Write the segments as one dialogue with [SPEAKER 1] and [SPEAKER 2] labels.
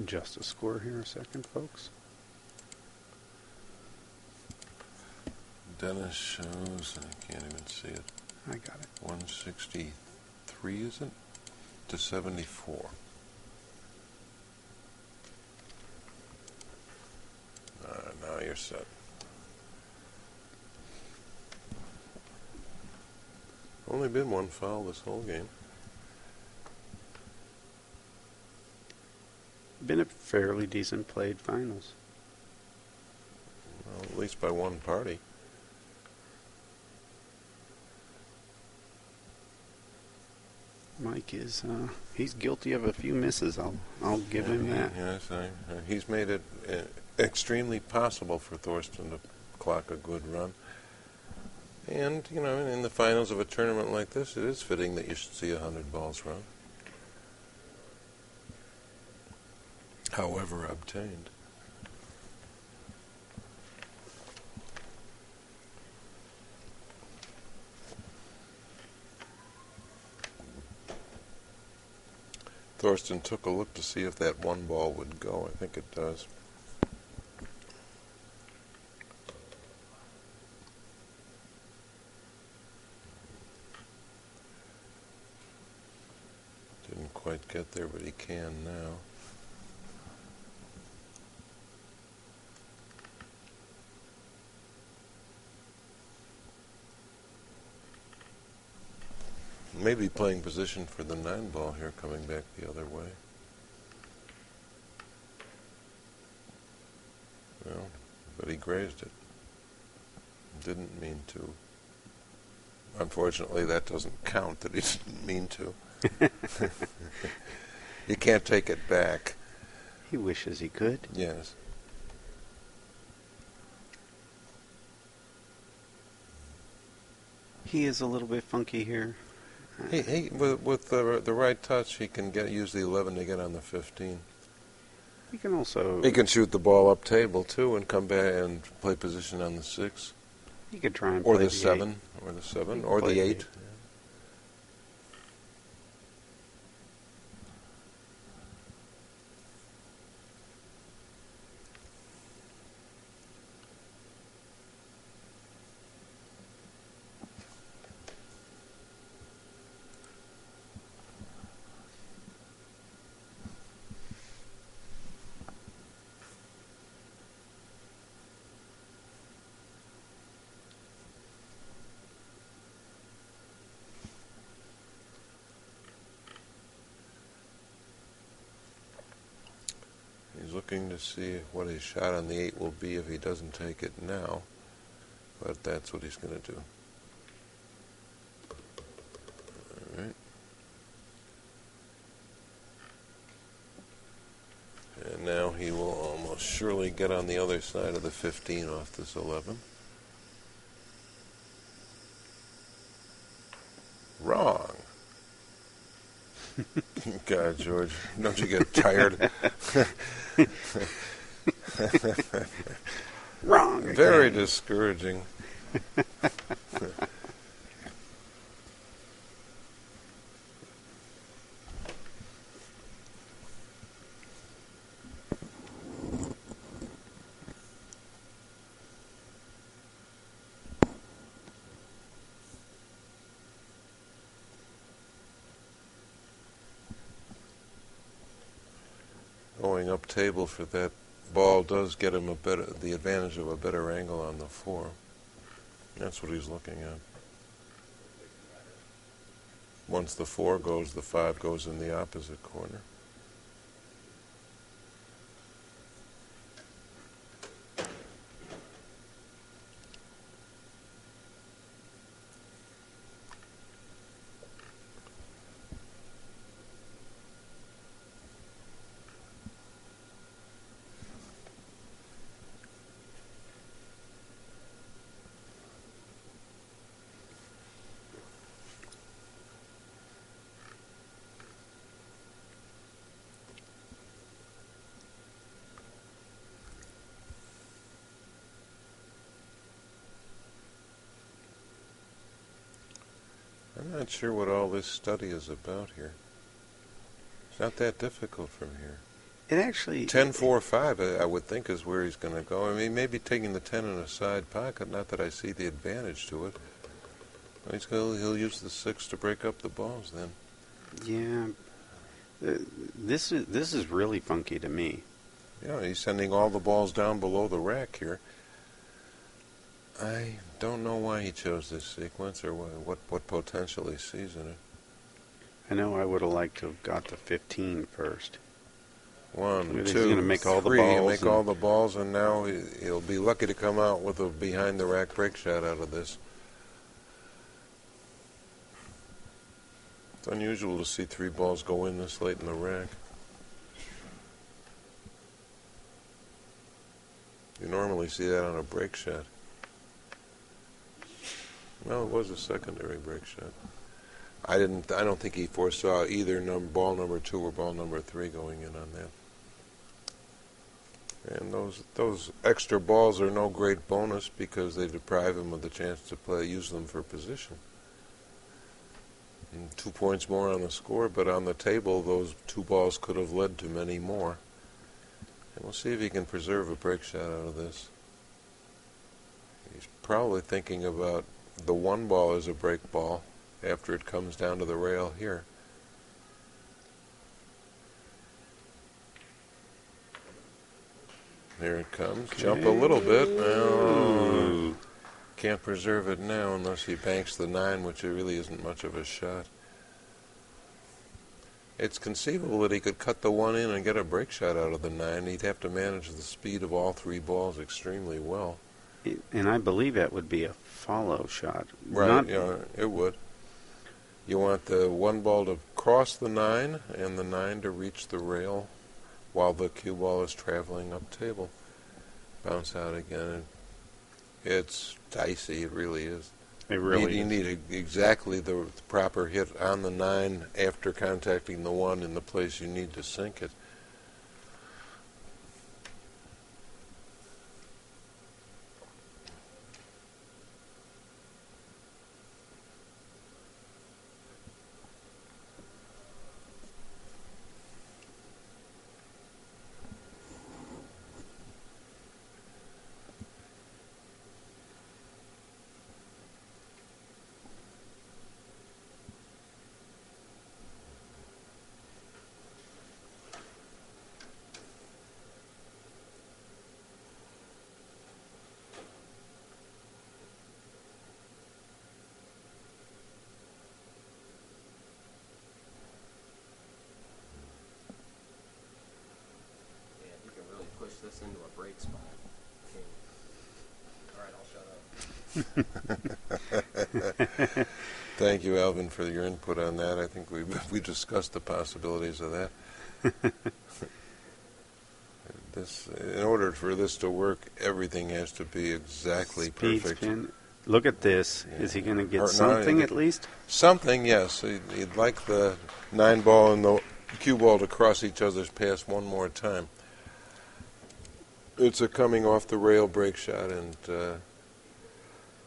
[SPEAKER 1] Adjust the score here a second, folks.
[SPEAKER 2] Dennis shows, I can't even see it.
[SPEAKER 1] I got it.
[SPEAKER 2] 163, is it? To 74. Now you're set. Only been one foul this whole game.
[SPEAKER 1] Been a fairly decent played finals.
[SPEAKER 2] Well, at least by one party.
[SPEAKER 1] Mike is, he's guilty of a few misses. I'll give him that.
[SPEAKER 2] Yes, he's made it extremely possible for Thorsten to clock a good run. And, you know, in the finals of a tournament like this, it is fitting that you should see 100 balls run. However obtained. Thorsten took a look to see if that one ball would go. I think it does. Didn't quite get there, but he can now. Maybe playing position for the 9 ball here, coming back the other way. Well, but he grazed it. Didn't mean to. Unfortunately, that doesn't count that he didn't mean to. You can't take it back.
[SPEAKER 1] He wishes he could.
[SPEAKER 2] Yes.
[SPEAKER 1] He is a little bit funky here.
[SPEAKER 2] He with the right touch, he can use the 11 to get on the 15.
[SPEAKER 1] He can also...
[SPEAKER 2] He can shoot the ball up table, too, and come back and play position on the 6.
[SPEAKER 1] He could try and
[SPEAKER 2] or
[SPEAKER 1] play
[SPEAKER 2] the 7, or the 7, or the 8. He's looking to see what his shot on the 8 will be if he doesn't take it now. But that's what he's going to do. All right. And now he will almost surely get on the other side of the 15 off this 11. Wrong. God, George, don't you get tired?
[SPEAKER 1] Wrong again.
[SPEAKER 2] Very discouraging. Going up table for that ball does get him the advantage of a better angle on the 4. That's what he's looking at. Once the 4 goes, the 5 goes in the opposite corner. I'm not sure what all this study is about here. It's not that difficult from here.
[SPEAKER 1] It actually
[SPEAKER 2] 10-4-5, I would think, is where he's going to go. I mean, maybe taking the 10 in a side pocket. Not that I see the advantage to it. He'll use the 6 to break up the balls. Then.
[SPEAKER 1] Yeah. This is really funky to me.
[SPEAKER 2] Yeah, he's sending all the balls down below the rack here. I don't know why he chose this sequence or what potential he sees in it.
[SPEAKER 1] I know I would have liked to have got the 15 first.
[SPEAKER 2] 1,
[SPEAKER 1] He's
[SPEAKER 2] 2,
[SPEAKER 1] gonna make all the
[SPEAKER 2] 3.
[SPEAKER 1] balls
[SPEAKER 2] He'll make
[SPEAKER 1] and-
[SPEAKER 2] all the balls, and now he'll be lucky to come out with a behind-the-rack break shot out of this. It's unusual to see 3 balls go in this late in the rack. You normally see that on a break shot. No, it was a secondary break shot. I don't think he foresaw either ball number 2 or ball number 3 going in on that. And those extra balls are no great bonus because they deprive him of the chance to use them for position. And 2 points more on the score, but on the table, those 2 balls could have led to many more. And we'll see if he can preserve a break shot out of this. He's probably thinking about the 1 ball as a break ball after it comes down to the rail here. Here it comes. Jump a little bit. Oh, can't preserve it now unless he banks the 9, which really isn't much of a shot. It's conceivable that he could cut the 1 in and get a break shot out of the 9. He'd have to manage the speed of all 3 balls extremely well.
[SPEAKER 1] And I believe that would be a follow shot.
[SPEAKER 2] Right, yeah, it would. You want the 1 ball to cross the 9 and the 9 to reach the rail while the cue ball is traveling up table. Bounce out again. It's dicey, it really is.
[SPEAKER 1] It really is.
[SPEAKER 2] You need exactly the proper hit on the 9 after contacting the 1 in the place you need to sink it.
[SPEAKER 3] Push this into a break spot. Okay. All right, I'll shut up.
[SPEAKER 2] Thank you, Alvin, for your input on that. I think we discussed the possibilities of that. In order for this to work, everything has to be exactly
[SPEAKER 1] Speed
[SPEAKER 2] perfect.
[SPEAKER 1] spin. Look at this.
[SPEAKER 2] Yeah.
[SPEAKER 1] Is he going to get
[SPEAKER 2] No,
[SPEAKER 1] something at least?
[SPEAKER 2] Something, yes. He'd like the 9 ball and the cue ball to cross each other's paths one more time. It's a coming off the rail break shot, and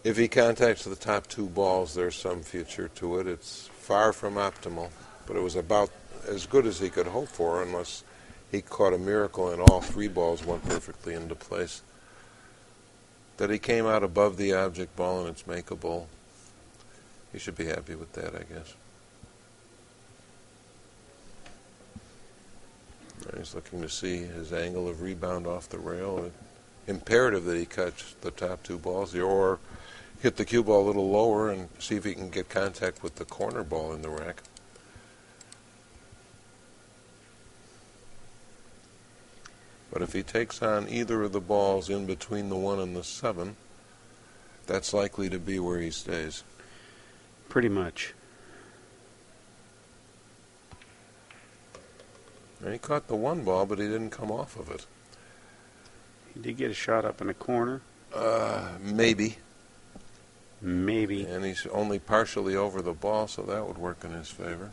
[SPEAKER 2] if he contacts the top 2 balls, there's some future to it. It's far from optimal, but it was about as good as he could hope for, unless he caught a miracle and all 3 balls went perfectly into place. That he came out above the object ball and it's makeable, he should be happy with that, I guess. He's looking to see his angle of rebound off the rail. Imperative that he catch the top 2 balls here, or hit the cue ball a little lower and see if he can get contact with the corner ball in the rack. But if he takes on either of the balls in between the 1 and the 7, that's likely to be where he stays.
[SPEAKER 1] Pretty much.
[SPEAKER 2] And he caught the 1 ball, but he didn't come off of it.
[SPEAKER 1] He did get a shot up in the corner.
[SPEAKER 2] Maybe.
[SPEAKER 1] Maybe.
[SPEAKER 2] And he's only partially over the ball, so that would work in his favor.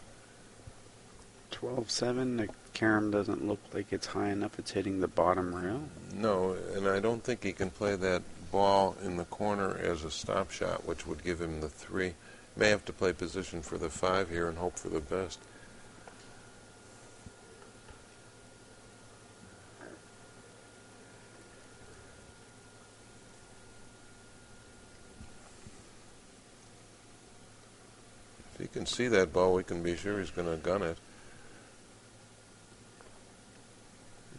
[SPEAKER 1] 12-7. The carom doesn't look like it's high enough. It's hitting the bottom rail.
[SPEAKER 2] No, and I don't think he can play that ball in the corner as a stop shot, which would give him the 3. May have to play position for the 5 here and hope for the best. can see that ball. We can be sure he's going to gun it.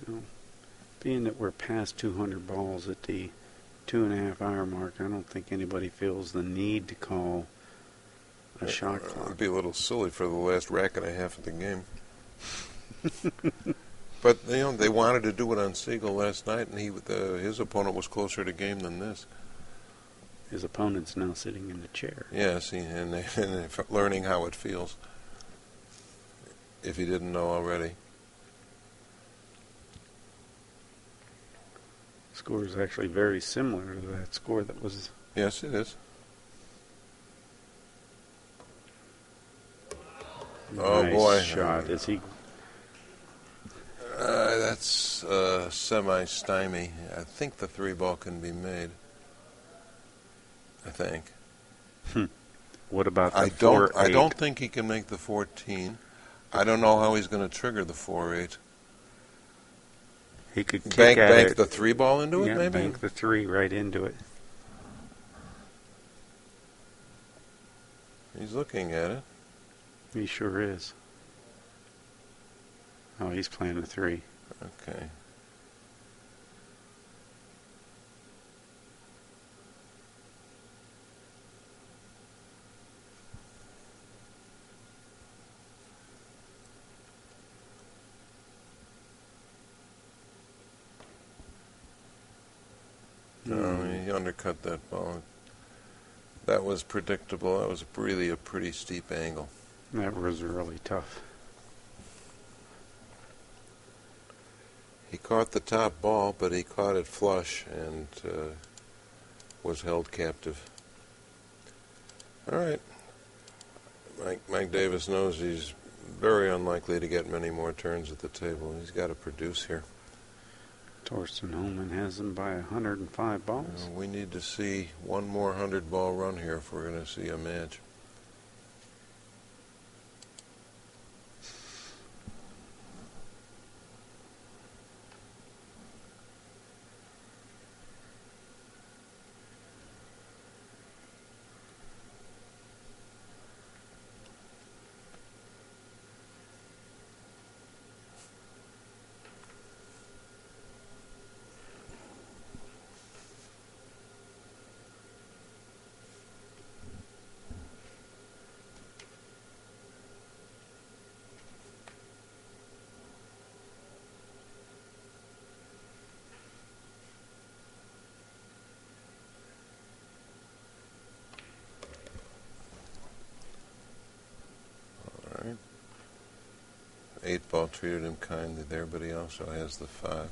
[SPEAKER 1] You know, being that we're past 200 balls at the 2.5 hour mark, I don't think anybody feels the need to call a shot clock.
[SPEAKER 2] It'd be a little silly for the last rack and a half of the game. But you know, they wanted to do it on Siegel last night, and his opponent was closer to game than this.
[SPEAKER 1] His opponent's now sitting in the chair.
[SPEAKER 2] Yes, and they're learning how it feels. If he didn't know already.
[SPEAKER 1] Score is actually very similar to that score that was.
[SPEAKER 2] Yes, it is. Oh
[SPEAKER 1] Nice
[SPEAKER 2] boy!
[SPEAKER 1] Shot. Is he?
[SPEAKER 2] That's semi-stymie. I think the 3-ball can be made. I think.
[SPEAKER 1] What about the
[SPEAKER 2] I
[SPEAKER 1] 4-8?
[SPEAKER 2] don't think he can make the 14. I don't know how he's going to trigger the 4-8.
[SPEAKER 1] He could kick
[SPEAKER 2] Bank
[SPEAKER 1] at it.
[SPEAKER 2] the 3-ball into it,
[SPEAKER 1] Yeah,
[SPEAKER 2] maybe?
[SPEAKER 1] bank the 3 right into it.
[SPEAKER 2] He's looking at it.
[SPEAKER 1] He sure is. Oh, he's playing the 3.
[SPEAKER 2] Okay. No, he undercut that ball. That was predictable. That was really a pretty steep angle.
[SPEAKER 1] That was really tough.
[SPEAKER 2] He caught the top ball, but he caught it flush and was held captive. All right. Mike Davis knows he's very unlikely to get many more turns at the table. He's got to produce here.
[SPEAKER 1] Thorsten Hohmann has them by 105 balls.
[SPEAKER 2] We need to see one more 100-ball run here if we're going to see a match. All right. 8-ball treated him kindly there, but he also has the 5.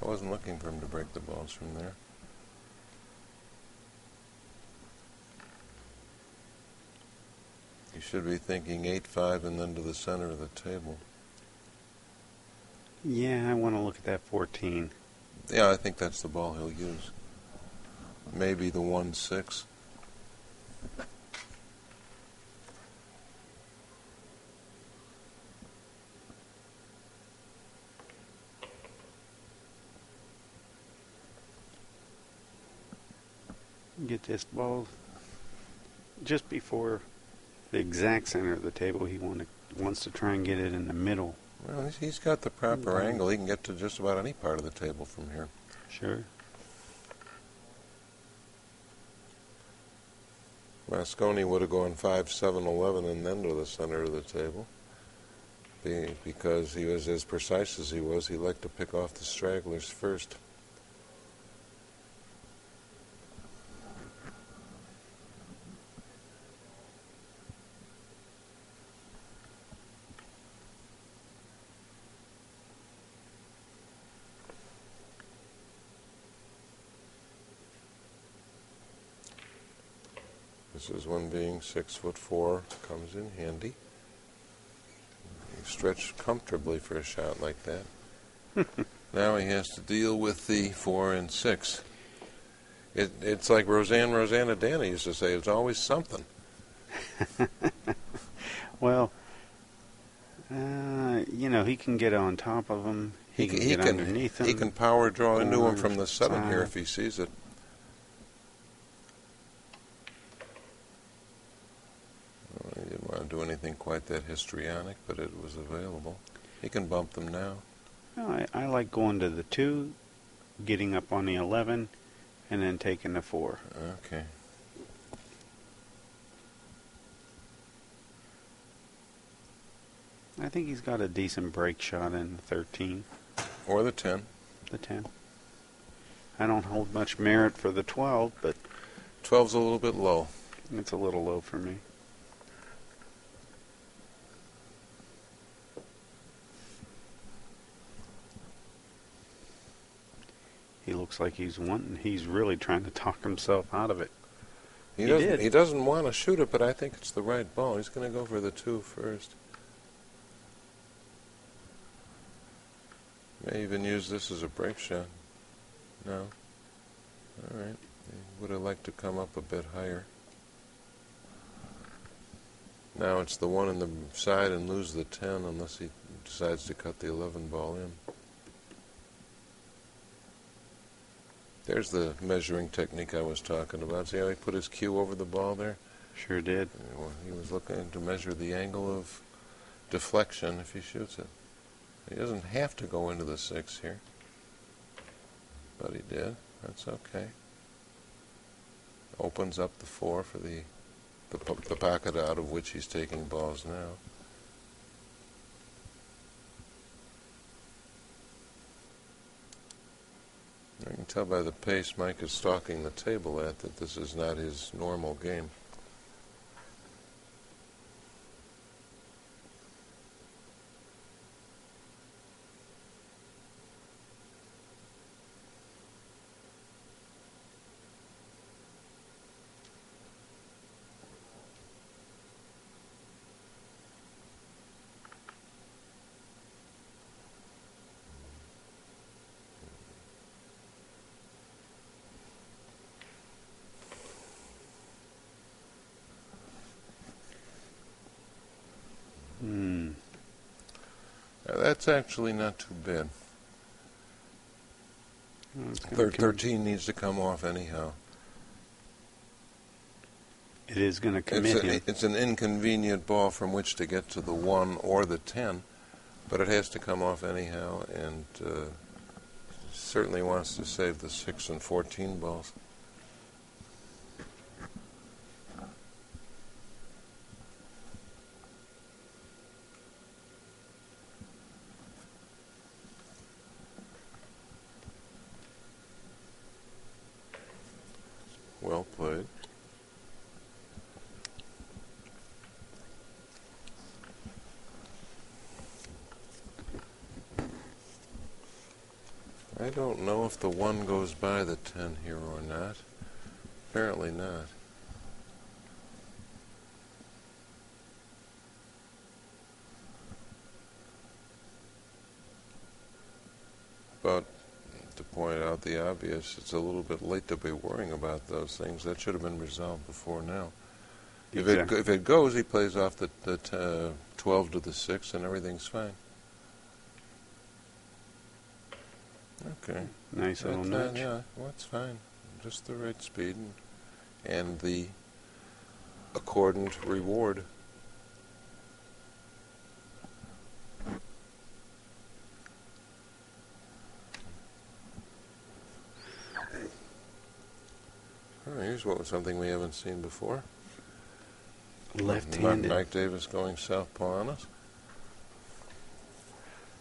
[SPEAKER 2] I wasn't looking for him to break the balls from there. You should be thinking 8-5 and then to the center of the table.
[SPEAKER 1] Yeah, I want to look at that 14.
[SPEAKER 2] Yeah, I think that's the ball he'll use. Maybe the 1-6.
[SPEAKER 1] Get this ball just before the exact center of the table. He wants to try and get it in the middle.
[SPEAKER 2] Well, he's got the proper angle. He can get to just about any part of the table from here.
[SPEAKER 1] Sure.
[SPEAKER 2] Mosconi would have gone 5, 7, 11 and then to the center of the table. Because he was as precise as he was, he liked to pick off the stragglers first. This is when being 6'4" comes in handy. You stretch comfortably for a shot like that. Now he has to deal with the 4 and 6. It's like Rosanna Dana used to say, it's always something.
[SPEAKER 1] Well, he can get on top of him. He can get underneath him.
[SPEAKER 2] He can power draw into him from the 7 here
[SPEAKER 1] side.
[SPEAKER 2] if he sees it. He didn't want to do anything quite that histrionic, but it was available. He can bump them now.
[SPEAKER 1] Well, I like going to the 2, getting up on the 11, and then taking the 4.
[SPEAKER 2] Okay.
[SPEAKER 1] I think he's got a decent break shot in the 13.
[SPEAKER 2] Or the 10.
[SPEAKER 1] The 10. I don't hold much merit for the 12, but
[SPEAKER 2] 12's a little bit low.
[SPEAKER 1] it's a little low for me. He looks like he's really trying to talk himself out of it.
[SPEAKER 2] He
[SPEAKER 1] did.
[SPEAKER 2] He doesn't want to shoot it, but I think it's the right ball. He's going to go for the 2 first. May even use this as a break shot. No. All right. He would have liked to come up a bit higher. Now it's the 1 in the side and lose the 10 unless he decides to cut the 11 ball in. There's the measuring technique I was talking about. See how he put his cue over the ball there?
[SPEAKER 1] Sure did.
[SPEAKER 2] He was looking to measure the angle of deflection if he shoots it. He doesn't have to go into the 6 here, but he did. That's okay. Opens up the 4 for the pocket out of which he's taking balls now. I can tell by the pace Mike is stalking the table at that this is not his normal game. Now, that's actually not too bad. 13 needs to come off anyhow.
[SPEAKER 1] It is going to commit him.
[SPEAKER 2] It's an inconvenient ball from which to get to the 1 or the 10, but it has to come off anyhow, and certainly wants to save the 6 and 14 balls. Well played. I don't know if the 1 goes by the 10 here or not. Apparently not. But to point out the obvious, it's a little bit late to be worrying about those things. That should have been resolved before now.
[SPEAKER 1] Exactly.
[SPEAKER 2] If it goes, he plays off the 12 to the 6, and everything's fine. Okay.
[SPEAKER 1] Nice little nudge.
[SPEAKER 2] Yeah, well, it's fine. Just the right speed and the accordant reward. Oh, here's something we haven't seen before.
[SPEAKER 1] Left-handed.
[SPEAKER 2] Mike Davis going southpaw on us.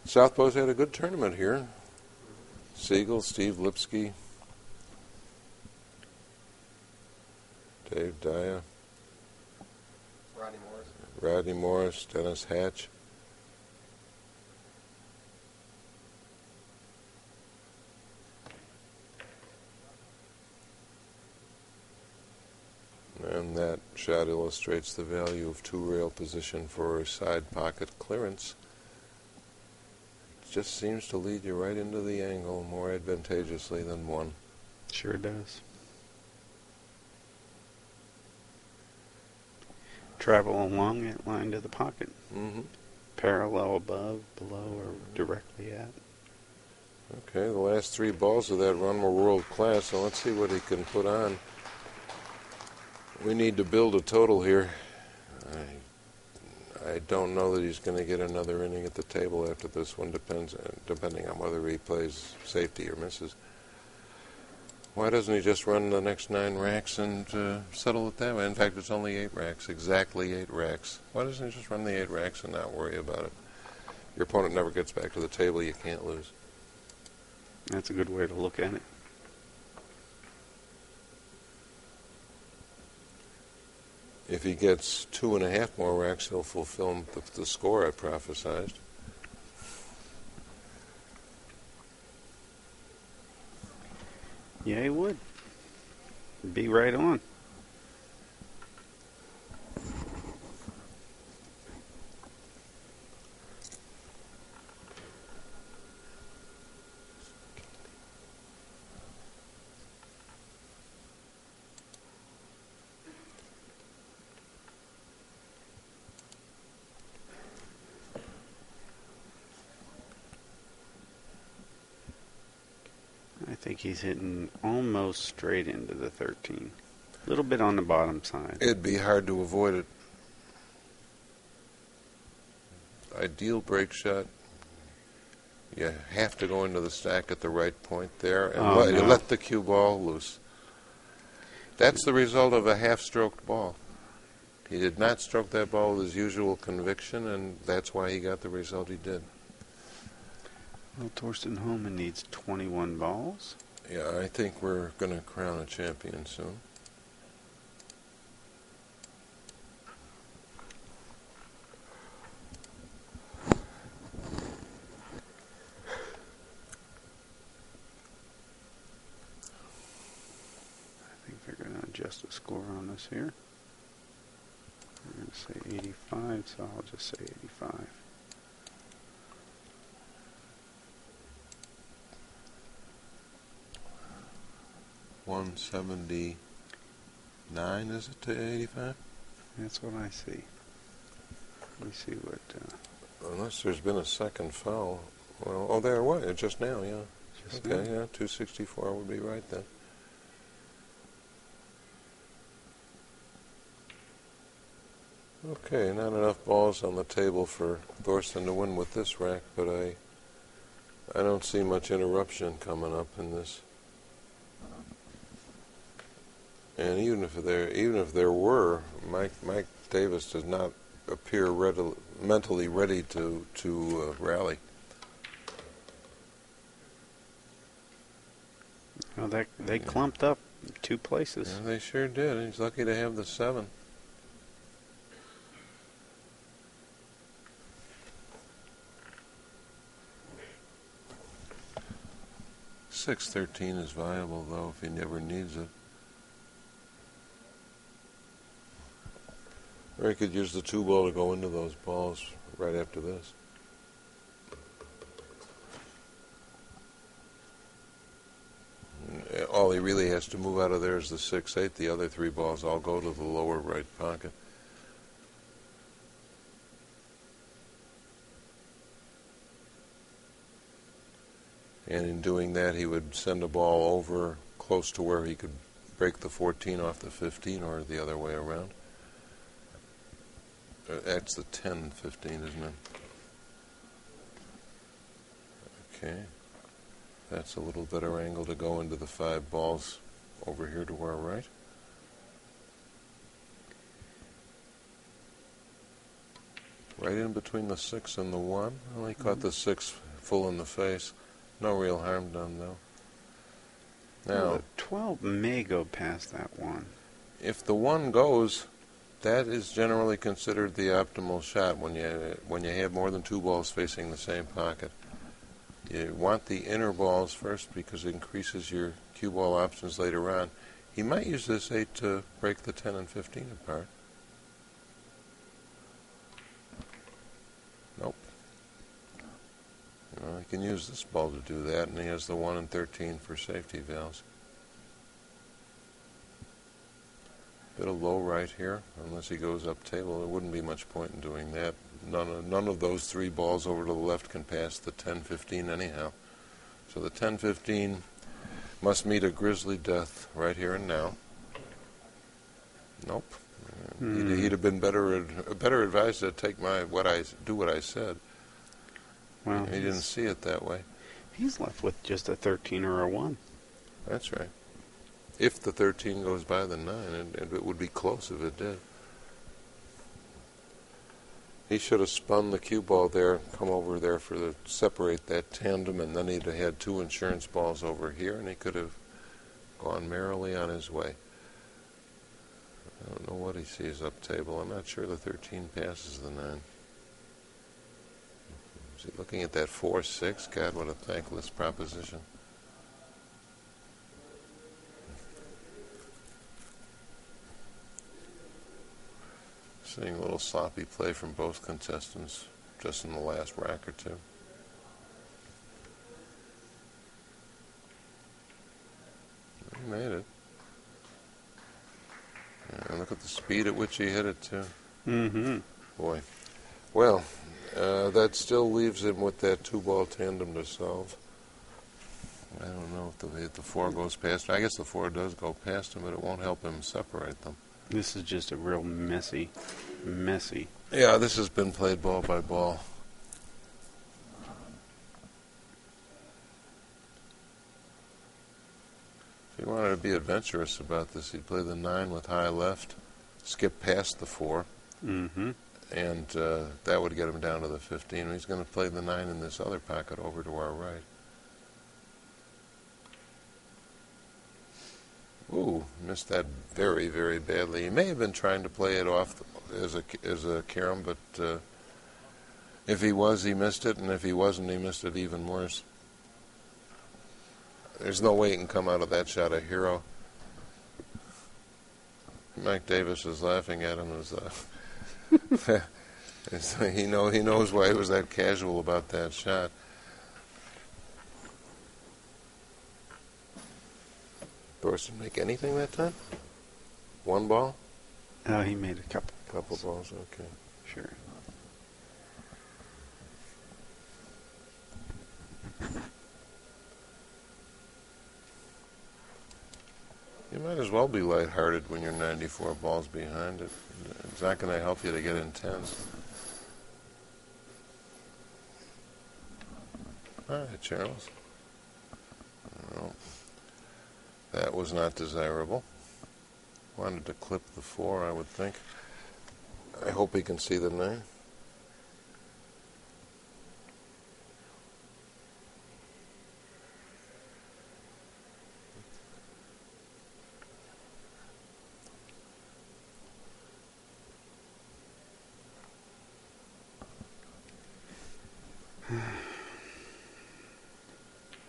[SPEAKER 2] Southpaw's had a good tournament here. Siegel, Steve Lipsky, Dave Daya, Rodney Morris, Dennis Hatch. And that shot illustrates the value of 2-rail position for side pocket clearance. It just seems to lead you right into the angle more advantageously than 1.
[SPEAKER 1] Sure does. Travel along that line to the pocket.
[SPEAKER 2] Mm-hmm.
[SPEAKER 1] Parallel above, below, or directly at.
[SPEAKER 2] Okay, the last 3 balls of that run were world class, so let's see what he can put on. We need to build a total here. I don't know that he's going to get another inning at the table after this one, depending on whether he plays safety or misses. Why doesn't he just run the next 9 racks and settle it that way? In fact, it's only 8 racks, exactly 8 racks. Why doesn't he just run the 8 racks and not worry about it? Your opponent never gets back to the table, you can't lose.
[SPEAKER 1] That's a good way to look at it.
[SPEAKER 2] If he gets 2.5 more racks, he'll fulfill the score I prophesized.
[SPEAKER 1] Yeah, he would. Be right on. I think he's hitting almost straight into the 13. A little bit on the bottom side.
[SPEAKER 2] It'd be hard to avoid it. Ideal break shot. You have to go into the stack at the right point there and you let the cue ball loose. That's the result of a half-stroked ball. He did not stroke that ball with his usual conviction, and that's why he got the result he did.
[SPEAKER 1] Well, Thorsten Hohmann needs 21 balls.
[SPEAKER 2] Yeah, I think we're going to crown a champion soon.
[SPEAKER 1] I think they're going to adjust the score on us here. We're going to say 85, so I'll just say 85.
[SPEAKER 2] $179, is it, to 85?
[SPEAKER 1] That's what I see. Let me see what...
[SPEAKER 2] Unless there's been a second foul. Well, oh, there was, just now, yeah.
[SPEAKER 1] Just
[SPEAKER 2] okay,
[SPEAKER 1] now?
[SPEAKER 2] yeah, 264 would be right then. Okay, not enough balls on the table for Thorsten to win with this rack, but I don't see much interruption coming up in this. And even if there were, Mike Davis does not appear mentally ready to rally.
[SPEAKER 1] Well, they clumped up 2 places.
[SPEAKER 2] Yeah, they sure did. He's lucky to have the 7. $6.13 is viable, though, if he never needs it. Or he could use the 2 ball to go into those balls right after this. All he really has to move out of there is the 6-8. The other 3 balls all go to the lower right pocket. And in doing that, he would send a ball over close to where he could break the 14 off the 15, or the other way around. That's the 10-15, isn't it? Okay. That's a little better angle to go into the 5 balls over here to our right. Right in between the 6 and the 1. Well, he caught the 6 full in the face. No real harm done, though. Now,
[SPEAKER 1] Well, the 12 may go past that 1.
[SPEAKER 2] if the 1 goes, that is generally considered the optimal shot when you have more than 2 balls facing the same pocket. You want the inner balls first because it increases your cue ball options later on. He might use this 8 to break the 10 and 15 apart. Nope. He can use this ball to do that, and he has the 1 and 13 for safety valves. Bit of low right here, unless he goes up table. There wouldn't be much point in doing that. None of those 3 balls over to the left can pass the 10-15 anyhow. So the 10-15 must meet a grisly death right here and now. Nope. He'd have been better advised to take what I said.
[SPEAKER 1] Well,
[SPEAKER 2] He didn't see it that way.
[SPEAKER 1] he's left with just a 13 or a 1.
[SPEAKER 2] That's right. If the 13 goes by the 9, and it would be close if it did. He should have spun the cue ball there, come over there separate that tandem, and then he'd have had 2 insurance balls over here, and he could have gone merrily on his way. I don't know what he sees up table. I'm not sure the 13 passes the 9. Is he looking at that 4-6? God, what a thankless proposition. Seeing a little sloppy play from both contestants just in the last rack or two. He made it. And look at the speed at which he hit it, too.
[SPEAKER 1] Mm-hmm.
[SPEAKER 2] Boy. Well, that still leaves him with that 2-ball tandem to solve. I don't know if the 4 goes past. I guess the 4 does go past him, but it won't help him separate them.
[SPEAKER 1] This is just a real messy.
[SPEAKER 2] Yeah, this has been played ball by ball. If he wanted to be adventurous about this, he'd play the 9 with high left, skip past the 4,
[SPEAKER 1] Mm-hmm.
[SPEAKER 2] and that would get him down to the 15. He's going to play the 9 in this other pocket over to our right. Ooh, missed that very, very badly. He may have been trying to play it off as a carom, but if he was, he missed it, and if he wasn't, he missed it even worse. There's no way he can come out of that shot a hero. Mike Davis is laughing at him as he knows why he was that casual about that shot. Thorsten make anything that time? 1 ball?
[SPEAKER 1] Oh, he made a couple.
[SPEAKER 2] Couple balls, okay.
[SPEAKER 1] Sure.
[SPEAKER 2] You might as well be lighthearted when you're 94 balls behind it. It's not going to help you to get intense. All right, Charles. Well, that was not desirable. Wanted to clip the 4, I would think. I hope he can see the 9.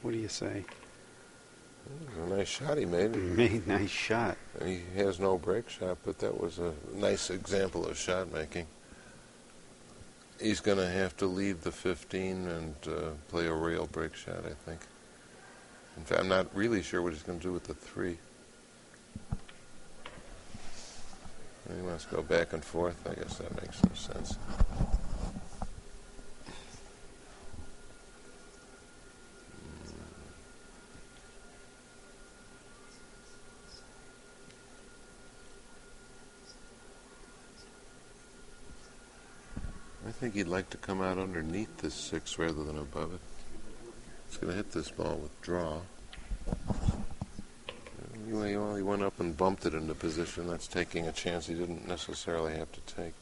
[SPEAKER 1] What do you say?
[SPEAKER 2] It was a nice shot he made.
[SPEAKER 1] He made a nice shot.
[SPEAKER 2] He has no break shot, but that was a nice example of shot making. He's going to have to leave the 15 and play a rail break shot, I think. In fact, I'm not really sure what he's going to do with the 3. He wants to go back and forth. I guess that makes some sense. I think he'd like to come out underneath this 6 rather than above it. He's going to hit this ball with draw. He only went up and bumped it into position. That's taking a chance he didn't necessarily have to take.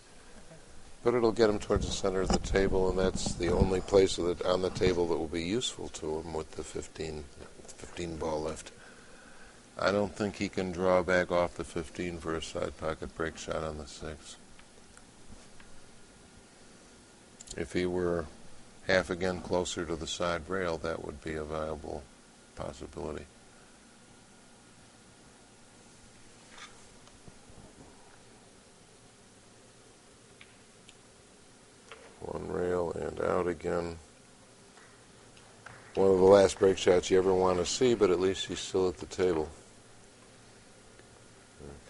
[SPEAKER 2] But it'll get him towards the center of the table, and that's the only place on the table that will be useful to him with the 15 ball left. I don't think he can draw back off the 15 for a side pocket break shot on the 6. If he were half again closer to the side rail, that would be a viable possibility. One rail and out again. One of the last break shots you ever want to see, but at least he's still at the table.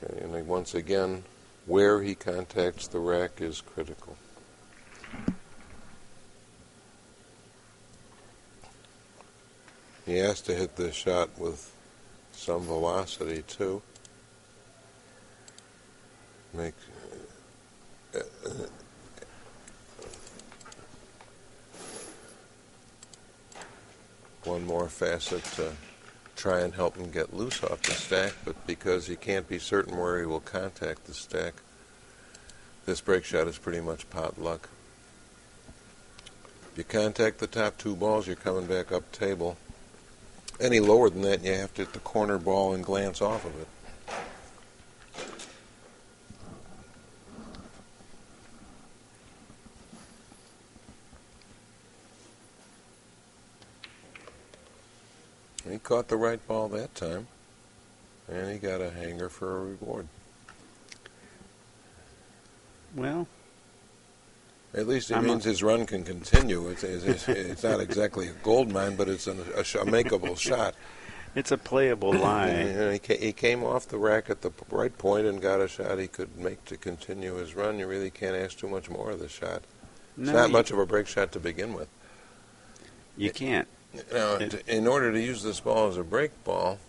[SPEAKER 2] Okay, and then once again, where he contacts the rack is critical. He has to hit this shot with some velocity, too. make one more facet to try and help him get loose off the stack, but because he can't be certain where he will contact the stack, this break shot is pretty much pot luck. If you contact the top two balls, you're coming back up table. Any lower than that, you have to hit the corner ball and glance off of it. He caught the right ball that time, and he got a hanger for a reward.
[SPEAKER 1] Well,
[SPEAKER 2] at least it means his run can continue. It's not exactly a gold mine, but it's a makeable shot.
[SPEAKER 1] it's a playable lie.
[SPEAKER 2] He came off the rack at the right point and got a shot he could make to continue his run. You really can't ask too much more of the shot. It's not much of a break shot to begin with.
[SPEAKER 1] You can't.
[SPEAKER 2] Now, in order to use this ball as a break ball,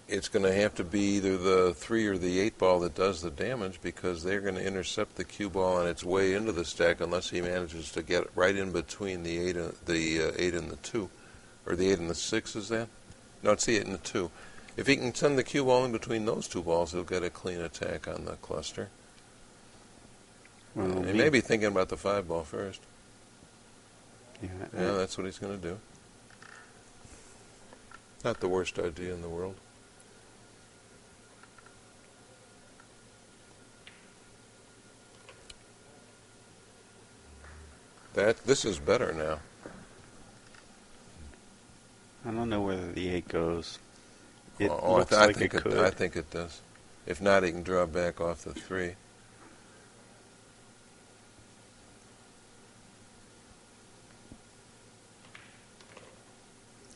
[SPEAKER 2] it's going to have to be either the 3 or the 8 ball that does the damage, because they're going to intercept the cue ball on its way into the stack unless he manages to get right in between the 8 and the 2, or the 8 and the 6. Is that? No, it's the 8 and the 2. If he can send the cue ball in between those two balls, he'll get a clean attack on the cluster.
[SPEAKER 1] Well,
[SPEAKER 2] he may be thinking about the 5 ball first.
[SPEAKER 1] Yeah,
[SPEAKER 2] that's what he's going to do. Not the worst idea in the world. This is better now.
[SPEAKER 1] I don't know whether the 8 goes. It
[SPEAKER 2] I
[SPEAKER 1] looks like
[SPEAKER 2] think
[SPEAKER 1] it could.
[SPEAKER 2] I think it does. If not, he can draw back off the 3.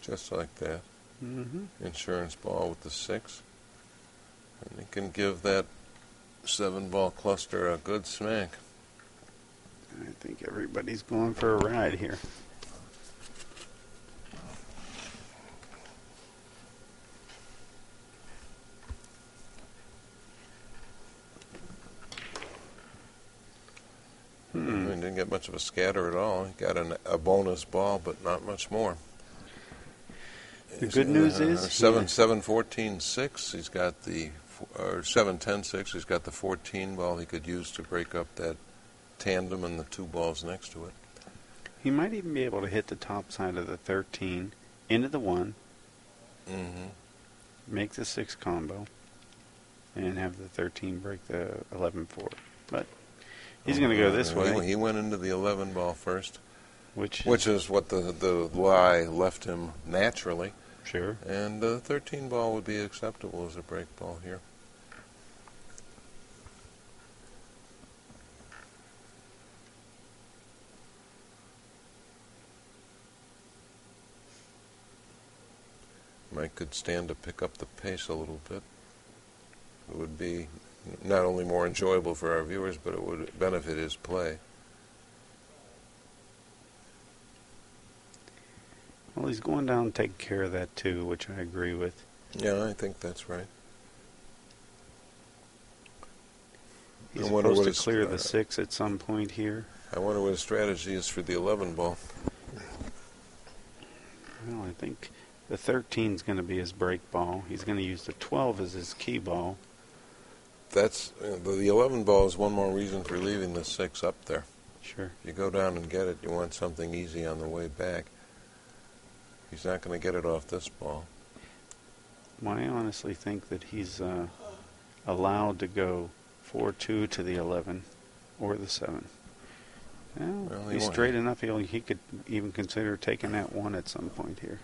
[SPEAKER 2] Just like that.
[SPEAKER 1] Mm-hmm.
[SPEAKER 2] Insurance ball with the 6. And he can give that 7-ball cluster a good smack.
[SPEAKER 1] I think everybody's going for a ride here.
[SPEAKER 2] He didn't get much of a scatter at all. He got a bonus ball, but not much more.
[SPEAKER 1] The good news is
[SPEAKER 2] 7-14-6. He's got the 7-10-6. He's got the 14 ball he could use to break up that tandem and the 2 balls next to it.
[SPEAKER 1] he might even be able to hit the top side of the 13 into the 1, make the 6 combo, and have the 13 break the 11-4. But he's going to go this way.
[SPEAKER 2] He went into the 11 ball first,
[SPEAKER 1] which
[SPEAKER 2] is what the lie left him naturally.
[SPEAKER 1] Sure.
[SPEAKER 2] And the 13 ball would be acceptable as a break ball here. Mike could stand to pick up the pace a little bit. It would be not only more enjoyable for our viewers, but it would benefit his play.
[SPEAKER 1] Well, he's going down and taking care of that too, which I agree with.
[SPEAKER 2] Yeah, I think that's right.
[SPEAKER 1] He's supposed to clear the 6 at some point here.
[SPEAKER 2] I wonder what his strategy is for the 11 ball.
[SPEAKER 1] Well, I think the 13 is going to be his break ball. He's going to use the 12 as his key ball.
[SPEAKER 2] That's the 11 ball is one more reason for leaving the 6 up there.
[SPEAKER 1] Sure.
[SPEAKER 2] If you go down and get it, you want something easy on the way back. He's not going to get it off this ball.
[SPEAKER 1] Well, I honestly think that he's allowed to go 4-2 to the 11 or the 7. Well, he's straight enough. He could even consider taking that 1 at some point here.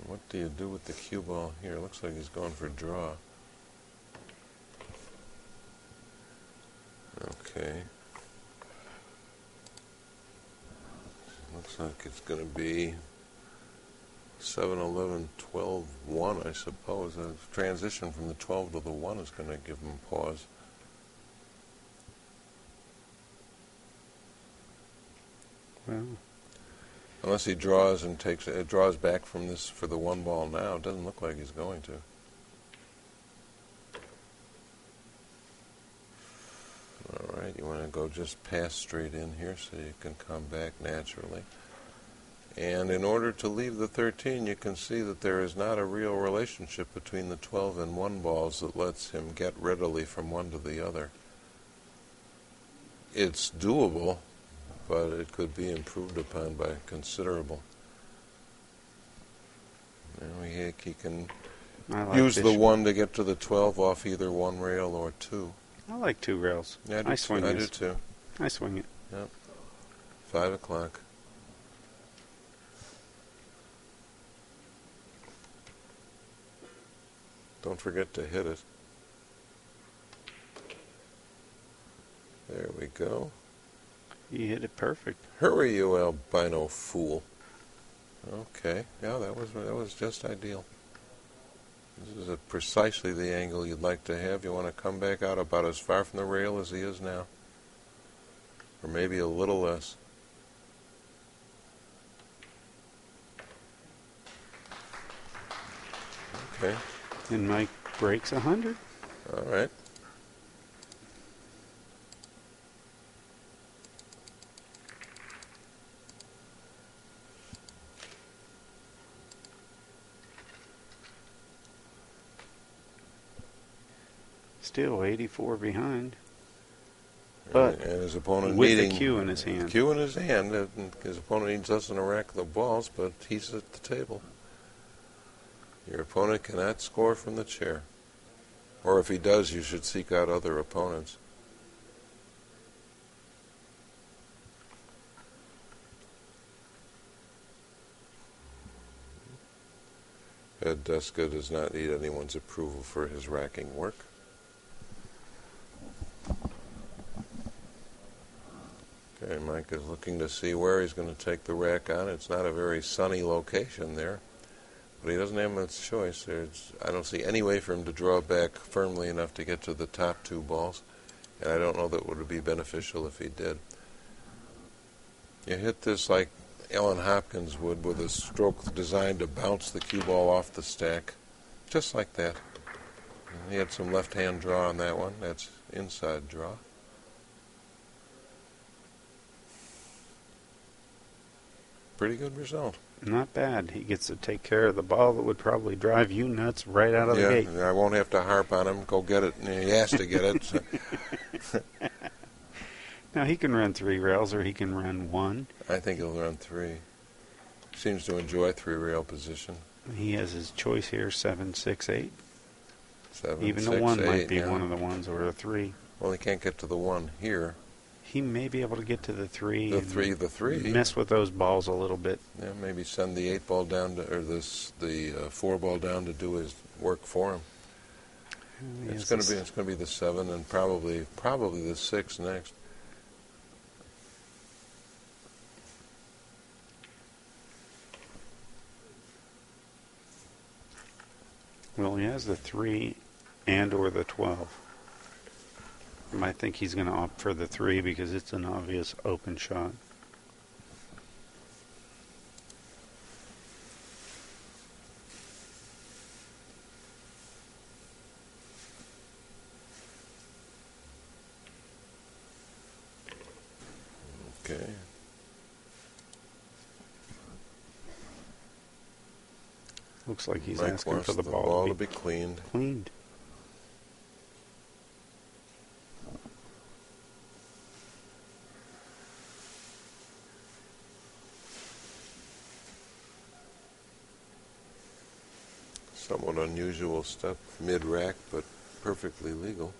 [SPEAKER 2] What do you do with the cue ball here? Looks like he's going for draw. Okay. Looks like it's going to be 7-11, 12-1, I suppose. A transition from the 12 to the 1 is going to give him pause.
[SPEAKER 1] Well,
[SPEAKER 2] Unless he draws and draws back from this for the one ball now. It doesn't look like he's going to. All right, you want to go just pass straight in here so you can come back naturally. And in order to leave the 13, you can see that there is not a real relationship between the 12 and 1 balls that lets him get readily from one to the other. It's doable, but it could be improved upon by considerable. He can use the 1 to get to the 12 off either one rail or 2.
[SPEAKER 1] I like 2 rails.
[SPEAKER 2] Yeah, I do too.
[SPEAKER 1] I swing it.
[SPEAKER 2] Yep. 5 o'clock. Don't forget to hit it. There we go.
[SPEAKER 1] You hit it perfect.
[SPEAKER 2] Hurry, you albino fool. Okay. Yeah, that was just ideal. This is precisely the angle you'd like to have. You want to come back out about as far from the rail as he is now. Or maybe a little less. Okay.
[SPEAKER 1] And Mike breaks 100.
[SPEAKER 2] All right.
[SPEAKER 1] Still 84 behind. But
[SPEAKER 2] and his opponent
[SPEAKER 1] with
[SPEAKER 2] needing
[SPEAKER 1] the cue in his hand.
[SPEAKER 2] Cue in his hand. His opponent needs less than a rack of the balls, but he's at the table. Your opponent cannot score from the chair. Or if he does, you should seek out other opponents. Ed Duska does not need anyone's approval for his racking work. Okay, Mike is looking to see where he's going to take the rack on. It's not a very sunny location there, but he doesn't have much choice. I don't see any way for him to draw back firmly enough to get to the top 2 balls, and I don't know that it would be beneficial if he did. You hit this like Ellen Hopkins would, with a stroke designed to bounce the cue ball off the stack, just like that. And he had some left-hand draw on that one. That's inside draw. Pretty good result.
[SPEAKER 1] Not bad. He gets to take care of the ball that would probably drive you nuts right out of the gate.
[SPEAKER 2] Yeah, I won't have to harp on him. Go get it. He has to get it. So.
[SPEAKER 1] Now, he can run 3 rails or he can run 1.
[SPEAKER 2] I think he'll run 3. Seems to enjoy 3-rail position.
[SPEAKER 1] He has his choice here, 7, 6, 8.
[SPEAKER 2] 7,
[SPEAKER 1] Even
[SPEAKER 2] 6,
[SPEAKER 1] the 1
[SPEAKER 2] 8,
[SPEAKER 1] might be
[SPEAKER 2] yeah.
[SPEAKER 1] one of the ones or a 3.
[SPEAKER 2] Well, he can't get to the 1 here.
[SPEAKER 1] He may be able to get to the 3.
[SPEAKER 2] The 3.
[SPEAKER 1] Mess with those balls a little bit.
[SPEAKER 2] Yeah, maybe send the 8 ball down to, or the 4 ball down to do his work for him. It's going to be the 7 and probably the 6 next.
[SPEAKER 1] Well, he has the 3 and or the 12. I think he's going to opt for the 3 because it's an obvious open shot.
[SPEAKER 2] Okay.
[SPEAKER 1] Looks like he's
[SPEAKER 2] Mike
[SPEAKER 1] asking
[SPEAKER 2] wants
[SPEAKER 1] for the
[SPEAKER 2] the
[SPEAKER 1] ball
[SPEAKER 2] to be cleaned.
[SPEAKER 1] Cleaned.
[SPEAKER 2] Somewhat unusual step mid-rack, but perfectly legal.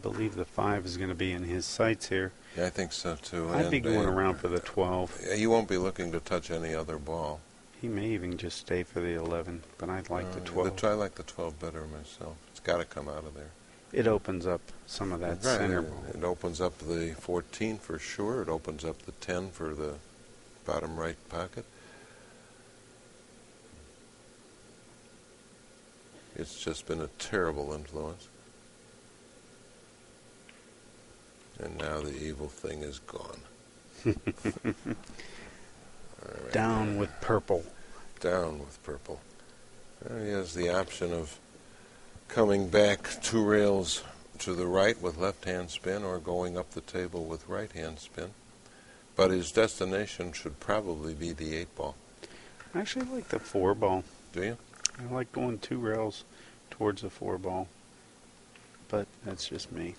[SPEAKER 1] believe the 5 is going to be in his sights here.
[SPEAKER 2] Yeah, I think so too.
[SPEAKER 1] I'd be going around for the 12.
[SPEAKER 2] He won't be looking to touch any other ball.
[SPEAKER 1] He may even just stay for the 11, but I'd like the 12.
[SPEAKER 2] I like the 12 better myself. It's got to come out of there.
[SPEAKER 1] It opens up some of that center ball.
[SPEAKER 2] It opens up the 14 for sure. It opens up the 10 for the bottom right pocket. It's just been a terrible influence. And now the evil thing is gone. Right.
[SPEAKER 1] Down with purple.
[SPEAKER 2] Down with purple. He has the option of coming back 2 rails to the right with left-hand spin or going up the table with right-hand spin. But his destination should probably be the 8 ball.
[SPEAKER 1] I actually like the 4 ball.
[SPEAKER 2] Do you?
[SPEAKER 1] I like going 2 rails towards the 4 ball. But that's just me.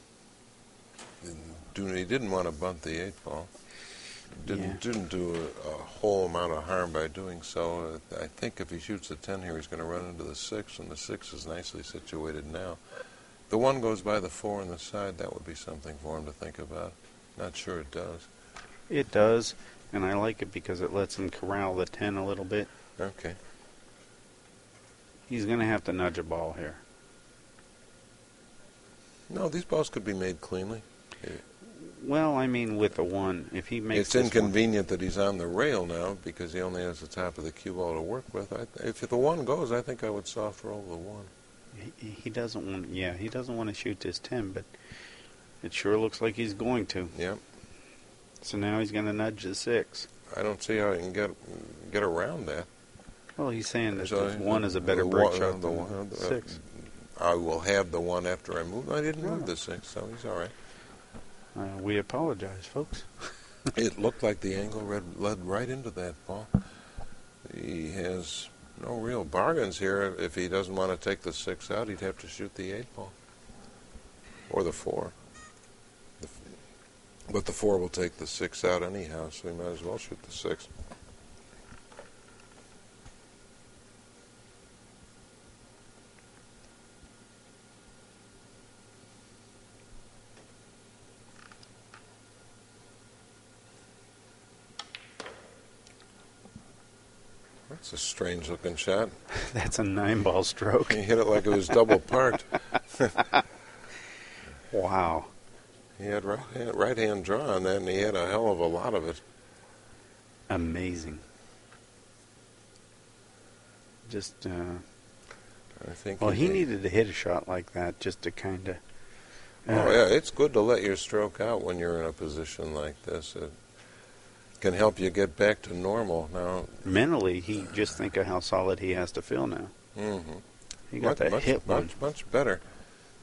[SPEAKER 2] He didn't want to bunt the 8 ball. Didn't do a whole amount of harm by doing so. I think if he shoots the 10 here, he's going to run into the 6, and the 6 is nicely situated now. The 1 goes by the 4 on the side. That would be something for him to think about. Not sure it does.
[SPEAKER 1] It does, and I like it because it lets him corral the 10 a little bit.
[SPEAKER 2] Okay.
[SPEAKER 1] He's going to have to nudge a ball here.
[SPEAKER 2] No, these balls could be made cleanly.
[SPEAKER 1] Well, I mean, with the 1, if he makes
[SPEAKER 2] it's inconvenient that he's on the rail now because he only has the top of the cue ball to work with. If the 1 goes, I think I would soft roll the 1.
[SPEAKER 1] He doesn't want. Yeah, he doesn't want to shoot this 10, but it sure looks like he's going to.
[SPEAKER 2] Yep.
[SPEAKER 1] So now he's going to nudge the 6.
[SPEAKER 2] I don't see how he can get around that.
[SPEAKER 1] Well, he's saying that the 1 is a better break shot than the 6.
[SPEAKER 2] I will have the 1 after I move. I didn't move the 6, so he's all right.
[SPEAKER 1] We apologize, folks.
[SPEAKER 2] It looked like the angle led right into that ball. He has no real bargains here. If he doesn't want to take the 6 out, he'd have to shoot the 8 ball. Or the 4. But the 4 will take the 6 out anyhow, so he might as well shoot the 6. That's a strange-looking shot.
[SPEAKER 1] That's a 9-ball stroke.
[SPEAKER 2] He hit it like it was double parked.
[SPEAKER 1] Wow.
[SPEAKER 2] He had right-hand draw on that, and he had a hell of a lot of it.
[SPEAKER 1] Amazing. Just,
[SPEAKER 2] I think.
[SPEAKER 1] Well, he needed to hit a shot like that just to kind of.
[SPEAKER 2] Oh yeah, it's good to let your stroke out when you're in a position like this. It can help you get back to normal. Now,
[SPEAKER 1] mentally, he just think of how solid he has to feel now.
[SPEAKER 2] Mm-hmm.
[SPEAKER 1] He got that hit one.
[SPEAKER 2] Much better.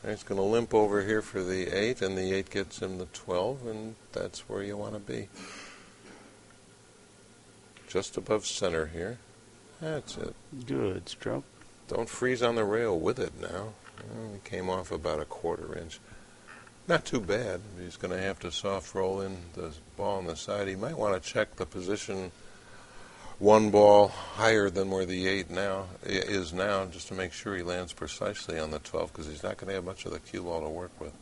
[SPEAKER 2] He's going to limp over here for the 8, and the 8 gets him the 12, and that's where you want to be. Just above center here. That's it.
[SPEAKER 1] Good stroke.
[SPEAKER 2] Don't freeze on the rail with it now. Well, he came off about a 1/4 inch. Not too bad. He's going to have to soft roll in the ball on the side. He might want to check the position 1 ball higher than where the 8 is now, just to make sure he lands precisely on the 12, because he's not going to have much of the cue ball to work with.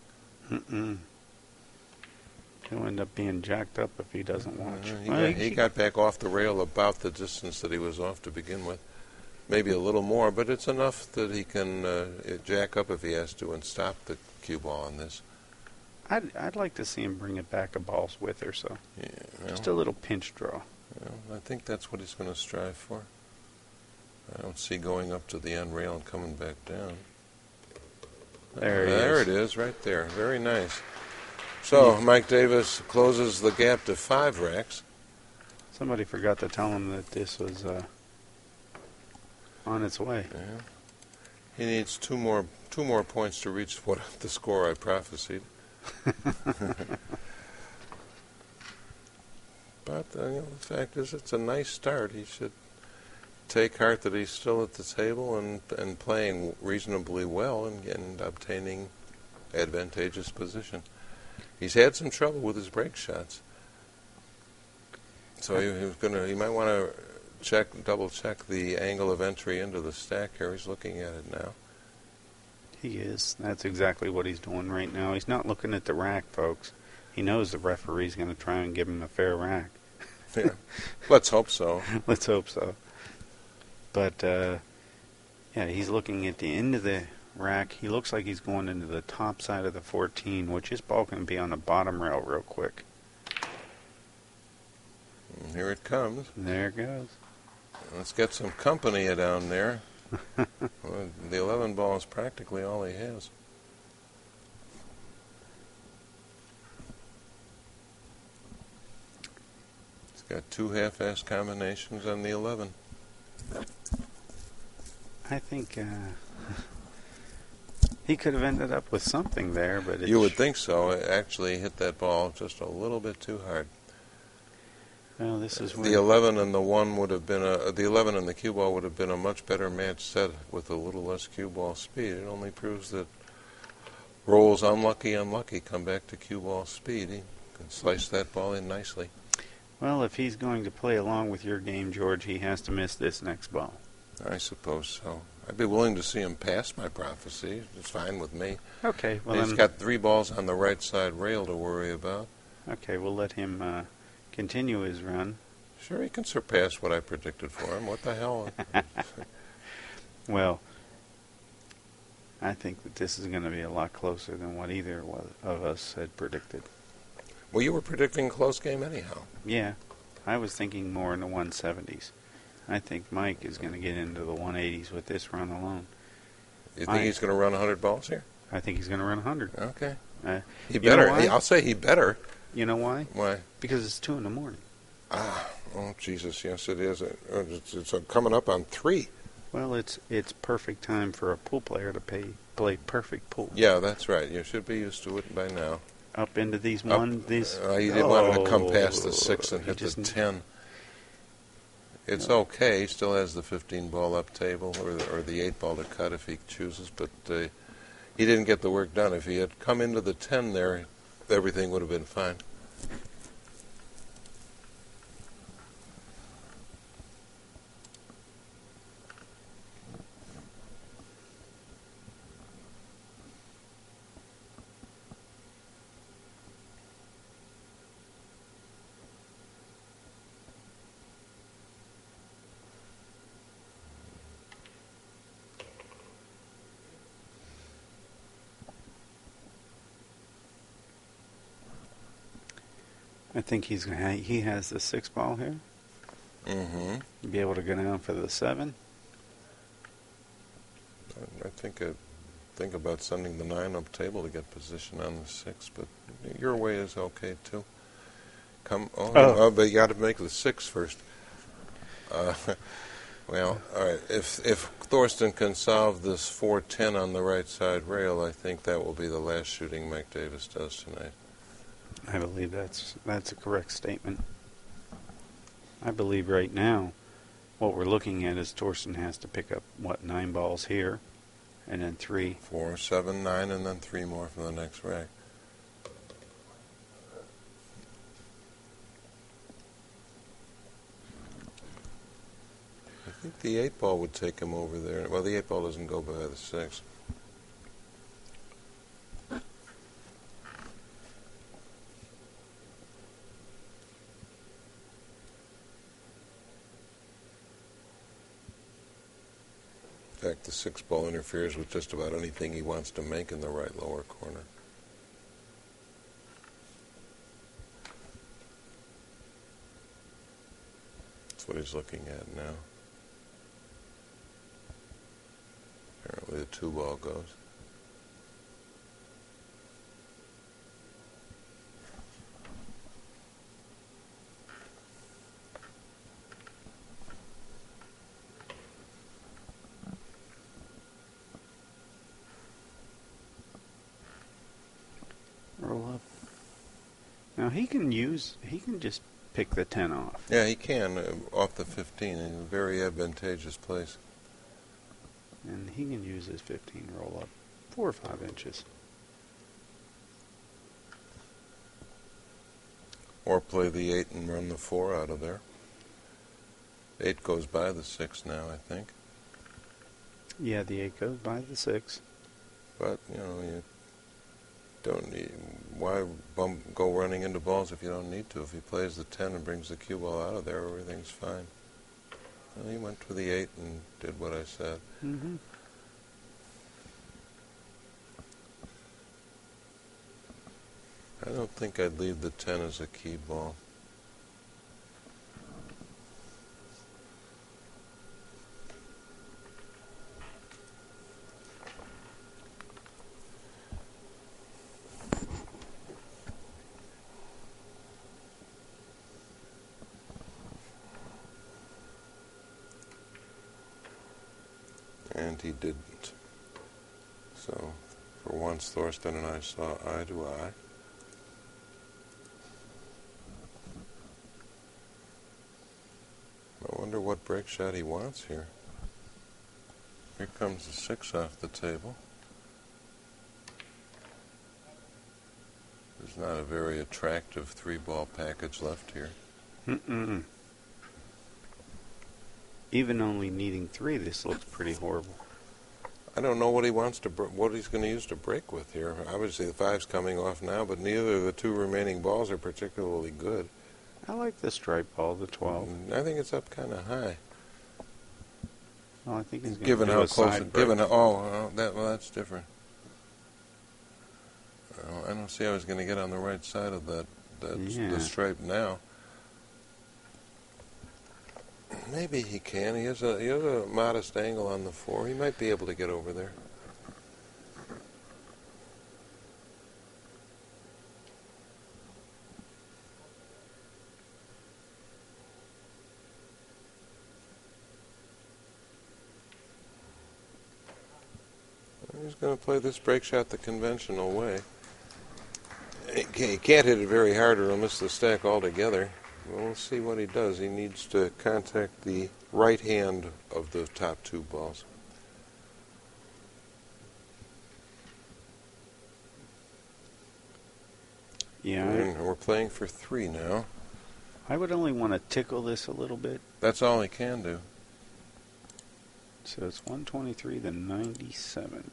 [SPEAKER 1] He'll end up being jacked up if he doesn't watch.
[SPEAKER 2] He got back off the rail about the distance that he was off to begin with. Maybe a little more, but it's enough that he can jack up if he has to and stop the cue ball on this.
[SPEAKER 1] I'd like to see him bring it back a ball's width or so.
[SPEAKER 2] Yeah, well,
[SPEAKER 1] just a little pinch draw.
[SPEAKER 2] Well, I think that's what he's going to strive for. I don't see going up to the end rail and coming back down. There it is, right there. Very nice. So Mike Davis closes the gap to 5 racks.
[SPEAKER 1] Somebody forgot to tell him that this was on its way.
[SPEAKER 2] Yeah. He needs two more points to reach the score I prophesied. But the fact is, it's a nice start. He should take heart that he's still at the table and playing reasonably well and obtaining advantageous position. He's had some trouble with his break shots, so he might want to double check the angle of entry into the stack here. He's looking at it now.
[SPEAKER 1] He is. That's exactly what he's doing right now. He's not looking at the rack, folks. He knows the referee's going to try and give him a fair rack.
[SPEAKER 2] Yeah. Let's hope so.
[SPEAKER 1] Let's hope so. But, yeah, he's looking at the end of the rack. He looks like he's going into the top side of the 14, which his ball can be on the bottom rail real quick.
[SPEAKER 2] And here it comes.
[SPEAKER 1] There it goes.
[SPEAKER 2] Let's get some company down there. Well, the 11 ball is practically all he has. He's got two half-ass combinations on the 11.
[SPEAKER 1] I think he could have ended up with something there, but
[SPEAKER 2] you would think so. It actually hit that ball just a little bit too hard.
[SPEAKER 1] Well, this is
[SPEAKER 2] the 11 and the 1 would have been the 11 and the cue ball would have been a much better match set with a little less cue ball speed. It only proves that rolls unlucky, come back to cue ball speed. He can slice that ball in nicely.
[SPEAKER 1] Well, if he's going to play along with your game, George, he has to miss this next ball.
[SPEAKER 2] I suppose so. I'd be willing to see him pass my prophecy. It's fine with me.
[SPEAKER 1] Okay. Well,
[SPEAKER 2] he's got 3 balls on the right side rail to worry about.
[SPEAKER 1] Okay, we'll let him continue his run.
[SPEAKER 2] Sure, he can surpass what I predicted for him. What the hell?
[SPEAKER 1] Well, I think that this is going to be a lot closer than what either of us had predicted.
[SPEAKER 2] Well, you were predicting a close game anyhow.
[SPEAKER 1] Yeah, I was thinking more in the 170s. I think Mike is going to get into the 180s with this run alone.
[SPEAKER 2] You think he's going to run 100 balls here?
[SPEAKER 1] I think he's going to run 100.
[SPEAKER 2] Okay. He
[SPEAKER 1] You know
[SPEAKER 2] better.
[SPEAKER 1] why?
[SPEAKER 2] I'll say he better.
[SPEAKER 1] You know why?
[SPEAKER 2] Why?
[SPEAKER 1] Because it's 2 in the morning.
[SPEAKER 2] Oh, Jesus, yes it is. It's coming up on 3.
[SPEAKER 1] Well, it's perfect time for a pool player to play perfect pool.
[SPEAKER 2] Yeah, that's right. You should be used to it by now.
[SPEAKER 1] Up into these
[SPEAKER 2] He
[SPEAKER 1] Oh,
[SPEAKER 2] wanted to come past the 6 and hit the 10. It's okay. He still has the 15 ball up table or the 8 ball to cut if he chooses, but he didn't get the work done. If he had come into the 10 there, everything would have been fine.
[SPEAKER 1] I think he has the 6 ball here.
[SPEAKER 2] Mm-hmm.
[SPEAKER 1] Be able to go down for the 7.
[SPEAKER 2] I think about sending the 9 up table to get position on the 6, but your way is okay too. But you got to make the 6 first. Well, all right. If Thorsten can solve this 410 on the right side rail, I think that will be the last shooting Mike Davis does tonight.
[SPEAKER 1] I believe that's a correct statement. I believe right now what we're looking at is Thorsten has to pick up, 9 balls here, and then 3.
[SPEAKER 2] 4, 7, 9, and then 3 more from the next rack. I think the 8 ball would take him over there. Well, the 8 ball doesn't go by the 6. In fact, the 6 ball interferes with just about anything he wants to make in the right lower corner. That's what he's looking at now. Apparently the 2 ball goes.
[SPEAKER 1] Roll up. Now he can just pick the 10 off.
[SPEAKER 2] Yeah, he can off the 15 in a very advantageous place.
[SPEAKER 1] And he can use his 15 roll up 4 or 5 inches.
[SPEAKER 2] Or play the 8 and run the 4 out of there. 8 goes by the 6 now, I think.
[SPEAKER 1] Yeah, the 8 goes by the 6.
[SPEAKER 2] But, you don't need, why go running into balls if you don't need to? If he plays the 10 and brings the cue ball out of there, everything's fine. Well, he went for the 8 and did what I said.
[SPEAKER 1] Mm-hmm.
[SPEAKER 2] I don't think I'd leave the 10 as a key ball. And he didn't. So, for once, Thorsten and I saw eye to eye. I wonder what break shot he wants here. Here comes the 6 off the table. There's not a very attractive 3-ball package left here.
[SPEAKER 1] Mm-mm. Even only needing 3, this looks pretty horrible.
[SPEAKER 2] I don't know what he wants to, what he's going to use to break with here. Obviously, the 5's coming off now, but neither of the 2 remaining balls are particularly good.
[SPEAKER 1] I like the stripe ball, the 12.
[SPEAKER 2] I think it's up kind of high.
[SPEAKER 1] Well, I think he's going
[SPEAKER 2] Given
[SPEAKER 1] to do
[SPEAKER 2] how
[SPEAKER 1] a
[SPEAKER 2] close,
[SPEAKER 1] side break.
[SPEAKER 2] that's different. I don't see how he's going to get on the right side of the stripe now. Maybe he can. He has a modest angle on the 4. He might be able to get over there. He's going to play this break shot the conventional way. He can't hit it very hard or he'll miss the stack altogether. We'll see what he does. He needs to contact the right hand of the top 2 balls.
[SPEAKER 1] Yeah.
[SPEAKER 2] And we're playing for 3 now.
[SPEAKER 1] I would only want to tickle this a little bit.
[SPEAKER 2] That's all he can do.
[SPEAKER 1] So it's 123 to 97.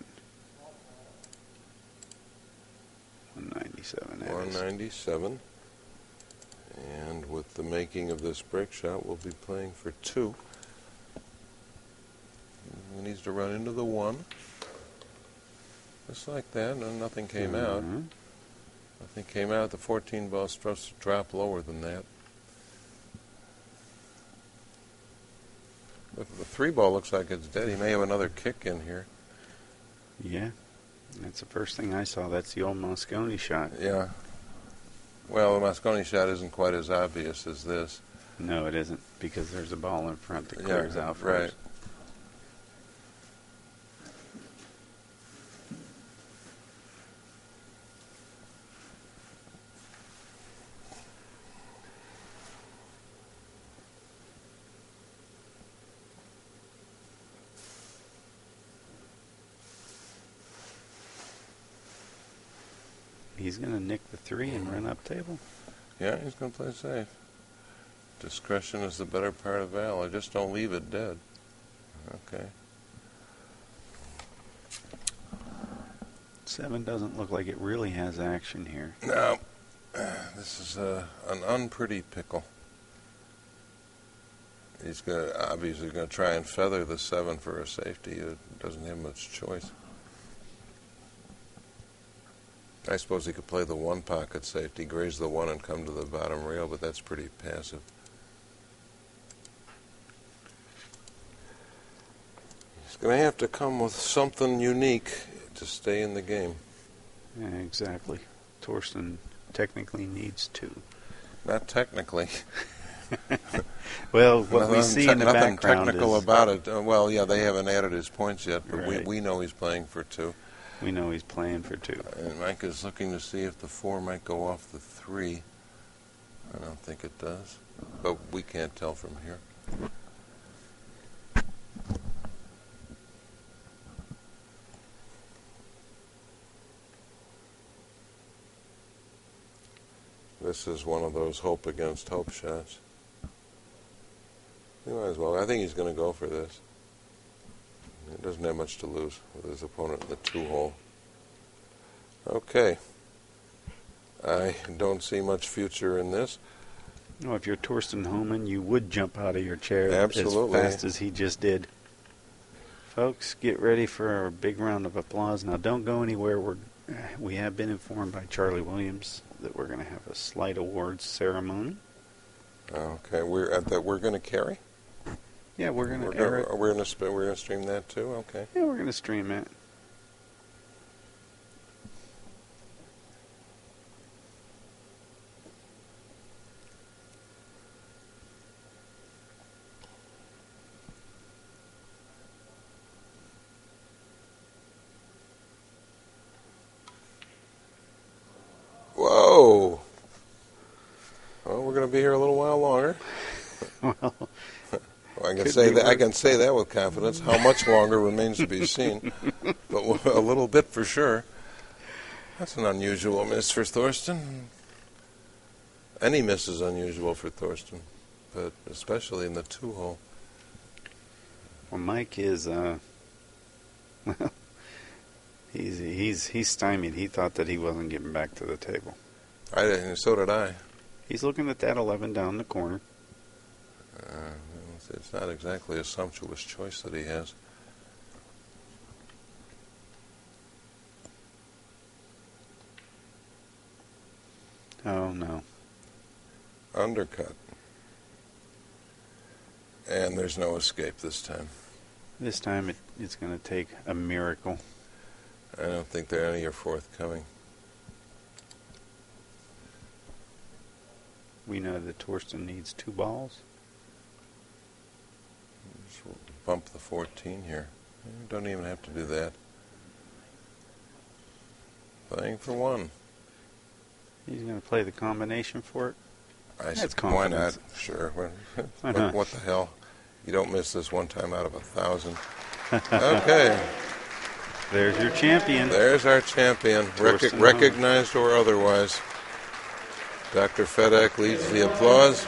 [SPEAKER 1] 197.
[SPEAKER 2] 197. And with the making of this break shot, we'll be playing for 2. He needs to run into the 1. Just like that, and nothing came out. Nothing came out. The 14 ball is supposed to drop lower than that. If the 3 ball looks like it's dead, he may have another kick in here.
[SPEAKER 1] Yeah. That's the first thing I saw. That's the old Mosconi shot.
[SPEAKER 2] Yeah. Well, the Mosconi shot isn't quite as obvious as this.
[SPEAKER 1] No, it isn't, because there's a ball in front that clears out
[SPEAKER 2] right.
[SPEAKER 1] first. He's going to nick the 3 and run up table.
[SPEAKER 2] Yeah, he's going to play safe. Discretion is the better part of valor. Just don't leave it dead. Okay.
[SPEAKER 1] 7 doesn't look like it really has action here.
[SPEAKER 2] No. This is an unpretty pickle. He's obviously going to try and feather the 7 for a safety. It doesn't have much choice. I suppose he could play the 1 pocket safety, graze the 1 and come to the bottom rail, but that's pretty passive. He's going to have to come with something unique to stay in the game.
[SPEAKER 1] Yeah, exactly. Thorsten technically needs 2.
[SPEAKER 2] Not technically.
[SPEAKER 1] Well, what we see in the
[SPEAKER 2] nothing
[SPEAKER 1] background
[SPEAKER 2] technical
[SPEAKER 1] is...
[SPEAKER 2] about it. Well, yeah, they haven't added his points yet, but
[SPEAKER 1] Right.
[SPEAKER 2] we know he's playing for 2.
[SPEAKER 1] We know he's playing for 2.
[SPEAKER 2] And Mike is looking to see if the 4 might go off the 3. I don't think it does, but we can't tell from here. This is one of those hope against hope shots. He might as well. I think he's going to go for this. He doesn't have much to lose with his opponent in the 2 hole. Okay. I don't see much future in this.
[SPEAKER 1] No, if you're Thorsten Hohmann, you would jump out of your chair
[SPEAKER 2] Absolutely.
[SPEAKER 1] as fast as he just did. Folks, get ready for a big round of applause. Now, don't go anywhere. We have been informed by Charlie Williams that we're going to have a slight awards ceremony.
[SPEAKER 2] Okay, we're going to carry.
[SPEAKER 1] Yeah, we're going to air it.
[SPEAKER 2] We're going to stream that too. Okay.
[SPEAKER 1] Yeah, we're going to stream it.
[SPEAKER 2] Whoa. Well, we're going to be here a little while longer.
[SPEAKER 1] Well,
[SPEAKER 2] I can say that. I can say that with confidence. How much longer remains to be seen, but a little bit for sure. That's an unusual miss for Thorsten. Any miss is unusual for Thorsten, but especially in the 2-hole.
[SPEAKER 1] Well, Mike is he's stymied. He thought that he wasn't getting back to the table.
[SPEAKER 2] So did I.
[SPEAKER 1] He's looking at that 11 down the corner.
[SPEAKER 2] It's not exactly a sumptuous choice that he has.
[SPEAKER 1] Oh, no.
[SPEAKER 2] Undercut. And there's no escape this time.
[SPEAKER 1] This time it's going to take a miracle.
[SPEAKER 2] I don't think there any are forthcoming.
[SPEAKER 1] We know that Thorsten needs 2 balls.
[SPEAKER 2] Just bump the 14 here. You don't even have to do that. Playing for 1.
[SPEAKER 1] He's going to play the combination for it. That's
[SPEAKER 2] why not?
[SPEAKER 1] confidence.
[SPEAKER 2] Sure.
[SPEAKER 1] Why not?
[SPEAKER 2] What the hell? You don't miss this one time out of 1,000. Okay.
[SPEAKER 1] There's your champion.
[SPEAKER 2] There's our champion, recognized or otherwise. Dr. Fedak leads the applause.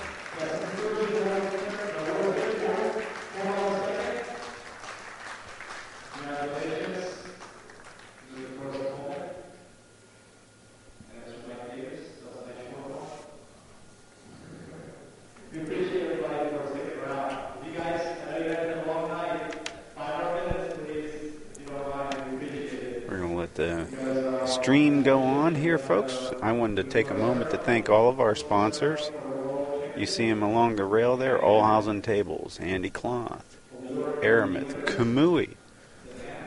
[SPEAKER 1] The stream go on here, folks. I wanted to take a moment to thank all of our sponsors. You see them along the rail there, Olhausen Tables, Andy Cloth, Aramith, Kamui.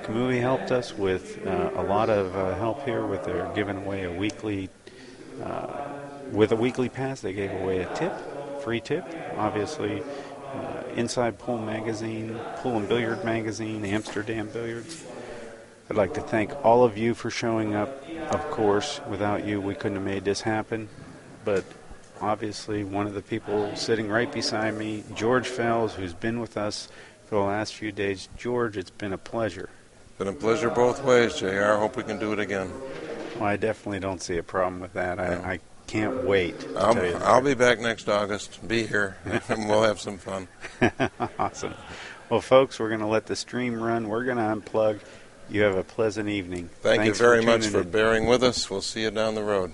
[SPEAKER 1] Kamui helped us with a lot of help here with their giving away a weekly, with a weekly pass. They gave away a tip, free tip, obviously. Inside Pool Magazine, Pool and Billiard Magazine, Amsterdam Billiards. I'd like to thank all of you for showing up. Of course, without you, we couldn't have made this happen. But obviously, one of the people sitting right beside me, George Fells, who's been with us for the last few days. George, it's been a pleasure.
[SPEAKER 2] Been a pleasure both ways, JR. Hope we can do it again.
[SPEAKER 1] Well, I definitely don't see a problem with that. I can't wait.
[SPEAKER 2] I'll be back next August. Be here, and we'll have some fun.
[SPEAKER 1] Awesome. Well, folks, we're going to let the stream run. We're going to unplug. You have a pleasant evening.
[SPEAKER 2] Thank you very much for bearing with us. We'll see you down the road.